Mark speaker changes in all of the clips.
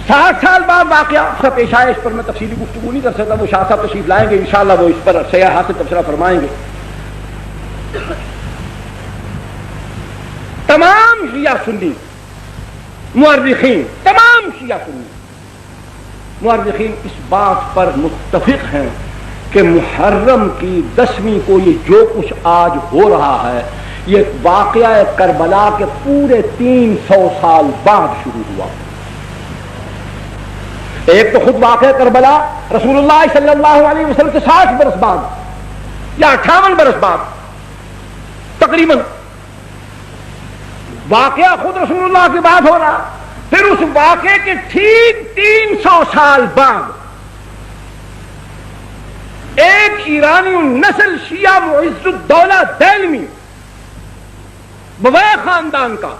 Speaker 1: 60 سال بعد واقعہ پیش آیا، اس پر میں تفصیلی گفتگو نہیں کر سکتا، وہ شاہ صاحب تشریف لائیں گے انشاءاللہ، وہ اس پر سیاح سے تبصرہ فرمائیں گے۔ تمام شیعہ سنی مورخین، تمام شیعہ سنی مورخین اس بات پر متفق ہیں کہ محرم کی 10ویں کو یہ جو کچھ آج ہو رہا ہے یہ واقعہ کربلا کے پورے 300 سال بعد شروع ہوا۔ ایک تو خود واقعہ کربلا رسول اللہ صلی اللہ علیہ وسلم سے 60 برس بعد یا 58 برس بعد تقریباً واقعہ خود رسول اللہ کی بات ہو رہا، پھر اس واقعے کے ٹھیک 300 سال بعد ایک ایرانی النسل شیعہ معز الدولہ دہلوی بویہ خاندان کا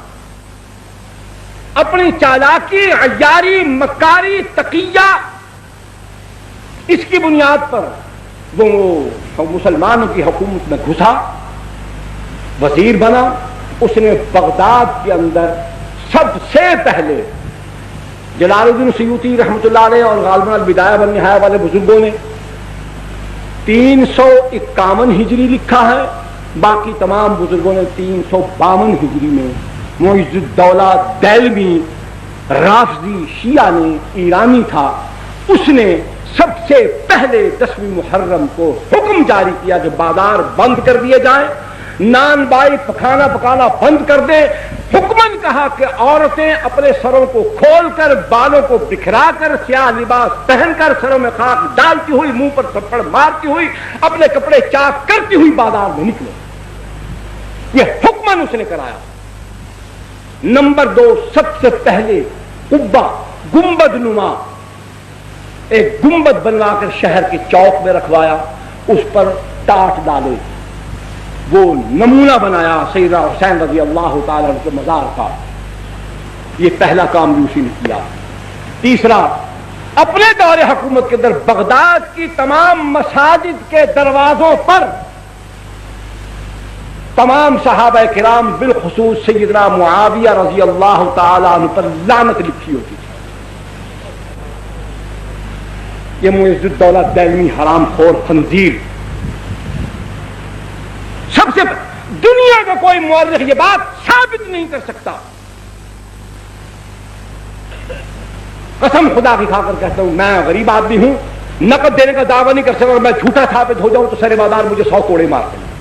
Speaker 1: اپنی چالاکی، عیاری، مکاری، تقیہ، اس کی بنیاد پر وہ مسلمانوں کی حکومت میں گھسا، وزیر بنا۔ اس نے بغداد کے اندر سب سے پہلے جلال الدین سیوطی رحمۃ اللہ علیہ اور غالباً البدایہ والنہایہ والے بزرگوں نے 351 ہجری لکھا ہے، باقی تمام بزرگوں نے 352 ہجری میں معز الدولہ دہلوی رافضی شیعہ نے، ایرانی تھا، اس نے سب سے پہلے 10ویں محرم کو حکم جاری کیا کہ بازار بند کر دیے جائیں، نان بائی پکانا بند کر دیں۔ حکمن کہا کہ عورتیں اپنے سروں کو کھول کر، بالوں کو بکھرا کر، سیاہ لباس پہن کر، سروں میں خاک ڈالتی ہوئی، منہ پر تھپڑ مارتی ہوئی، اپنے کپڑے چاک کرتی ہوئی بازار میں نکلے۔ یہ حکمن اس نے کرایا۔ نمبر 2، سب سے پہلے قبہ گنبد نما ایک گنبد بنوا کر شہر کے چوک میں رکھوایا، اس پر ٹاٹ ڈالے، وہ نمونہ بنایا سیدنا حسین رضی اللہ تعالیٰ عنہ کے مزار کا۔ یہ پہلا کام بھی اسی نے کیا۔ تیسرا، اپنے دور حکومت کے اندر بغداد کی تمام مساجد کے دروازوں پر تمام صحابہ کرام بالخصوص سیدنا معاویہ رضی اللہ تعالیٰ عنہ پر لعنت لکھی ہوتی تھی۔ یہ معز الدولہ دہلوی حرام خور خنزیر، سب سے دنیا کا کوئی مورخ یہ بات ثابت نہیں کر سکتا، قسم خدا کی کھا کر کہتا ہوں، میں غریب آدمی ہوں، نقد دینے کا دعویٰ نہیں کر سکتا، میں جھوٹا ثابت ہو جاؤں تو سر بازار مجھے 100 کوڑے مارتے ہیں۔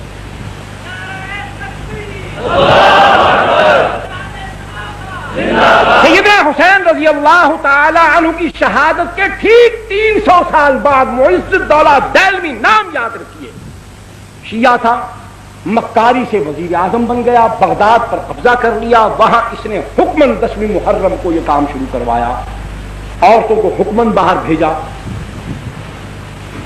Speaker 1: سیدنا حسین رضی اللہ تعالی عنہ کی شہادت کے ٹھیک 300 سال بعد معز الدولہ دہلوی، نام یاد رکھیے، شیعہ تھا، مکاری سے وزیر اعظم بن گیا، بغداد پر قبضہ کر لیا، وہاں اس نے حکمن 10ویں محرم کو یہ کام شروع کروایا۔ عورتوں کو حکمن باہر بھیجا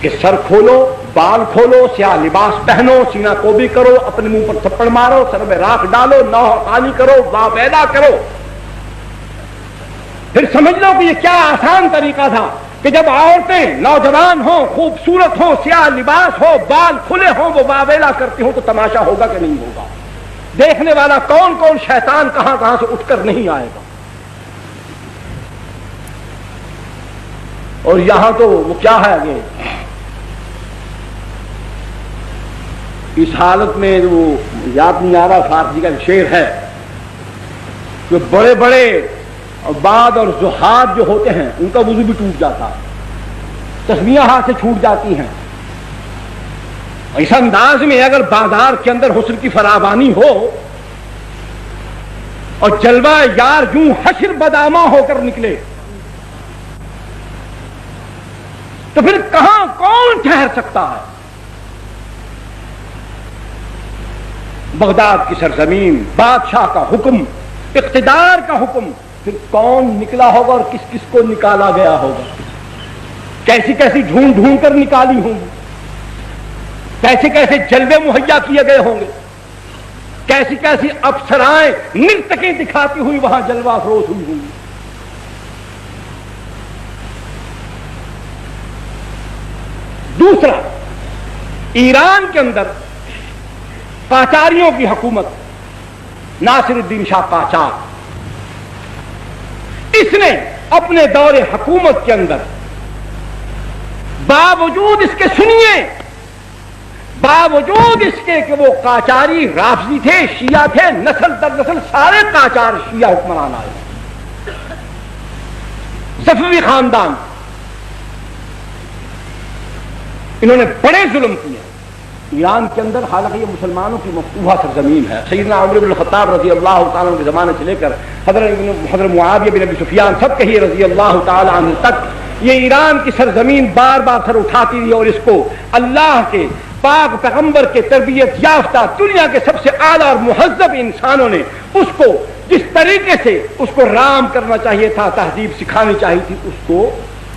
Speaker 1: کہ سر کھولو، بال کھولو، سیاہ لباس پہنو، سینہ کوبی کرو، اپنے منہ پر تھپڑ مارو، سر میں راکھ ڈالو، نوح پانی کرو، واہ ویلا کرو۔ پھر سمجھ لو کہ یہ کیا آسان طریقہ تھا کہ جب عورتیں نوجوان ہوں، خوبصورت ہوں، سیاہ لباس ہو، بال کھلے ہوں، وہ واویلا کرتی ہوں تو تماشا ہوگا کہ نہیں ہوگا؟ دیکھنے والا کون کون شیطان کہاں کہاں سے اٹھ کر نہیں آئے گا؟ اور یہاں تو وہ کیا ہے آگے اس حالت میں وہ یاد نہیں آ رہا، فارسی کا شعر ہے کہ بڑے بڑے عباد اور زہاد جو ہوتے ہیں ان کا وضو بھی ٹوٹ جاتا ہے، تسبیحیں ہاتھ سے چھوٹ جاتی ہیں۔ اس انداز میں اگر بازار کے اندر حسن کی فراوانی ہو اور جلوہ یار یوں حشر بدامہ ہو کر نکلے تو پھر کہاں کون ٹھہر سکتا ہے؟ بغداد کی سرزمین، بادشاہ کا حکم، اقتدار کا حکم، پھر کون نکلا ہوگا اور کس کس کو نکالا گیا ہوگا؟ کیسی کیسی ڈھونڈ ڈھونڈ کر نکالی ہوں گی، کیسے کیسے جلوے مہیا کیے گئے ہوں گے، کیسی کیسی افسرائیں نرتقیں دکھاتی ہوئی وہاں جلوہ افروز ہوئی ہوں گی۔ دوسرا، ایران کے اندر قاچاریوں کی حکومت، ناصر الدین شاہ قاچار، اس نے اپنے دور حکومت کے اندر باوجود اس کے سنیے، باوجود اس کے کہ وہ قاجاری رافضی تھے، شیعہ تھے، نسل در نسل سارے قاجار شیعہ حکمران آئے، صفوی خاندان، انہوں نے بڑے ظلم کیے ایران کے اندر۔ حالانکہ یہ مسلمانوں کی مفتوحہ سرزمین ہے، سیدنا عمر بن الخطاب رضی اللہ تعالیٰ عنہ کے زمانے سے لے کر حضرت معاویہ بن ابی سفیان سب کہیے رضی اللہ تعالیٰ عنہ تک، یہ ایران کی سرزمین بار بار سر اٹھاتی رہی، اور اس کو اللہ کے پاک پیغمبر کے تربیت یافتہ دنیا کے سب سے اعلیٰ اور مہذب انسانوں نے اس کو جس طریقے سے اس کو رام کرنا چاہیے تھا، تہذیب سکھانی چاہیے تھی، اس کو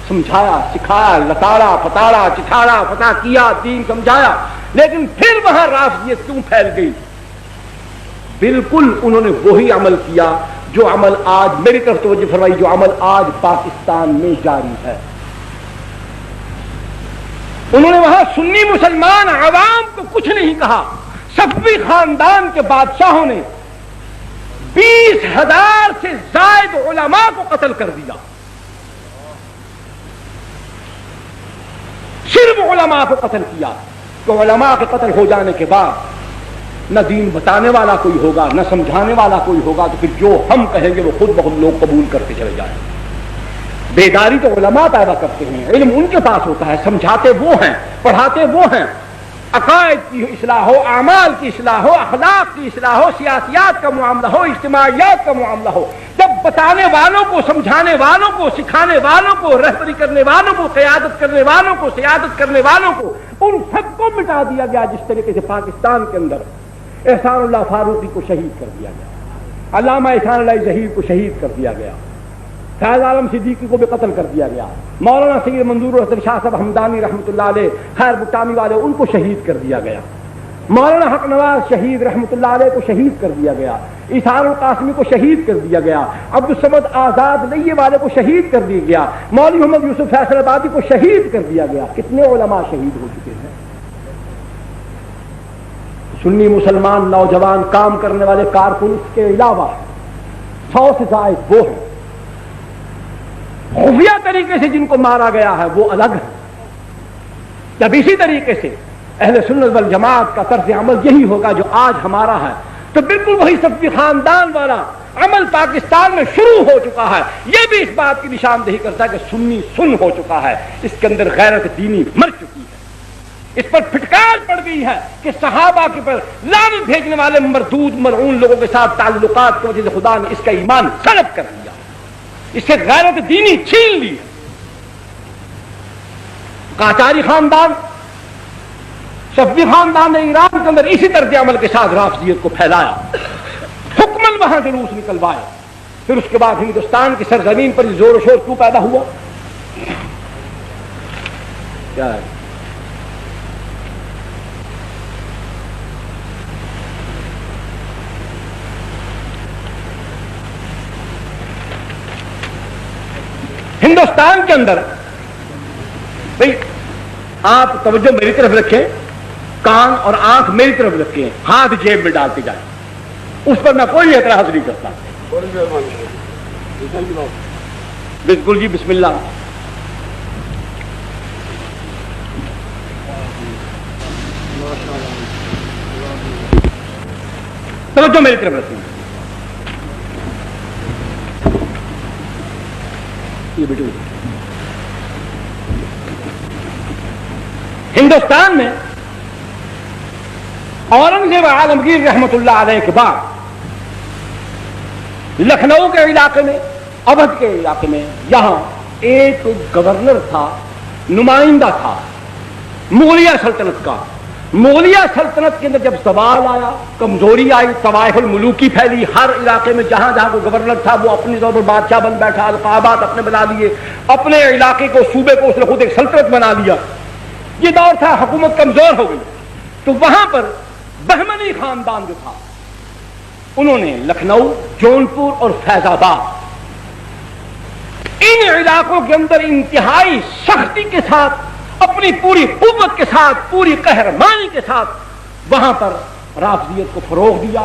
Speaker 1: سمجھایا، سکھایا، لتاڑا پتاڑا چٹھاڑا فتح کیا، دین سمجھایا۔ لیکن پھر وہاں رافضیت کیوں پھیل گئی؟ بالکل انہوں نے وہی عمل کیا جو عمل آج، میری طرف توجہ فرمائی، جو عمل آج پاکستان میں جاری ہے۔ انہوں نے وہاں سنی مسلمان عوام کو کچھ نہیں کہا، صفوی خاندان کے بادشاہوں نے 20,000 سے زائد علماء کو قتل کر دیا، صرف علماء کو قتل کیا۔ تو علماء کے قتل ہو جانے کے بعد نہ دین بتانے والا کوئی ہوگا، نہ سمجھانے والا کوئی ہوگا، تو پھر جو ہم کہیں گے وہ خود بخود لوگ قبول کرتے چلے جائیں۔ بیداری تو علماء پیدا کرتے ہیں، علم ان کے پاس ہوتا ہے، سمجھاتے وہ ہیں، پڑھاتے وہ ہیں۔ عقائد کی اصلاح ہو، اعمال کی اصلاح ہو، اخلاق کی اصلاح ہو، سیاسیات کا معاملہ ہو، اجتماعیات کا معاملہ ہو، جب بتانے والوں کو، سمجھانے والوں کو، سکھانے والوں کو، رہبری کرنے والوں کو، قیادت کرنے والوں کو، سیادت کرنے والوں کو، ان سب کو مٹا دیا گیا، جس طریقے سے پاکستان کے اندر احسان اللہ فاروقی کو شہید کر دیا گیا، علامہ احسان اللہ ظہیر کو شہید کر دیا گیا، فیض عالم صدیقی کو بھی قتل کر دیا گیا، مولانا سید منظور الحسن شاہ صاحب ہمدانی رحمۃ اللہ علیہ، خیر بٹامی والے، ان کو شہید کر دیا گیا، مولانا حق نواز شہید رحمۃ اللہ علیہ کو شہید کر دیا گیا، ایثار القاسمی کو شہید کر دیا گیا، عبدالصمد آزاد لئیے والے کو شہید کر دیا گیا، مولوی محمد یوسف فیصل آبادی کو شہید کر دیا گیا۔ کتنے علماء شہید ہو چکے ہیں؟ سنی مسلمان نوجوان کام کرنے والے کارکن اس کے علاوہ 100 سے زائد وہ ہیں، خفیہ طریقے سے جن کو مارا گیا ہے وہ الگ ہے۔ جب اسی طریقے سے اہل سنت والجماعت کا طرز عمل یہی ہوگا جو آج ہمارا ہے، تو بالکل وہی صفوی خاندان والا عمل پاکستان میں شروع ہو چکا ہے۔ یہ بھی اس بات کی نشاندہی کرتا ہے کہ سنی سن ہو چکا ہے، اس کے اندر غیرت دینی مر چکی ہے، اس پر پھٹکار پڑ گئی ہے کہ صحابہ کے پر لعنت بھیجنے والے مردود ملعون لوگوں کے ساتھ تعلقات کی وجہ سے خدا نے اس کا ایمان سلب کر دیا، اس سے غیرت دینی چھین لی۔ قاجاری خاندان، صفوی خاندان نے ایران کے اندر اسی طرز عمل کے ساتھ رافضیت کو پھیلایا، حکمن وہاں جلوس نکلوائے۔ پھر اس کے بعد ہندوستان کی سرزمین پر زور و شور کیوں پیدا ہوا؟ کیا ہے؟ ہندوستان کے اندر بھئی آپ توجہ میری طرف رکھیں، کان اور آنکھ میری طرف رکھیں، ہاتھ جیب میں ڈالتے جائیں، اس پر میں کوئی اعتراض نہیں کرتا۔ بالکل جی، بسم اللہ۔ توجہ میری طرف رکھیں، ہندوستان میں اورنگزیب عالمگیر رحمت اللہ علیہ کے بعد لکھنؤ کے علاقے میں، اودھ کے علاقے میں، یہاں ایک گورنر تھا، نمائندہ تھا مغلیہ سلطنت کا۔ مغلیہ سلطنت کے اندر جب زوال آیا، کمزوری آئی، طوائف الملوکی پھیلی، ہر علاقے میں جہاں جہاں کوئی گورنر تھا وہ اپنے طور پر بادشاہ بن بیٹھا، القابات اپنے بنا لیے، اپنے علاقے کو، صوبے کو اس نے خود ایک سلطنت بنا لیا۔ یہ دور تھا، حکومت کمزور ہو گئی، تو وہاں پر بہمنی خاندان جو تھا انہوں نے لکھنؤ، جونپور اور فیض آباد، ان علاقوں کے اندر انتہائی سختی کے ساتھ، اپنی پوری قوت کے ساتھ، پوری قہرمانی کے ساتھ وہاں پر رافضیت کو فروغ دیا،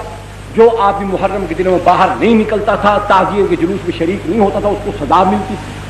Speaker 1: جو آدمی محرم کے دنوں میں باہر نہیں نکلتا تھا، تعزیے کے جلوس میں شریک نہیں ہوتا تھا، اس کو سزا ملتی تھی۔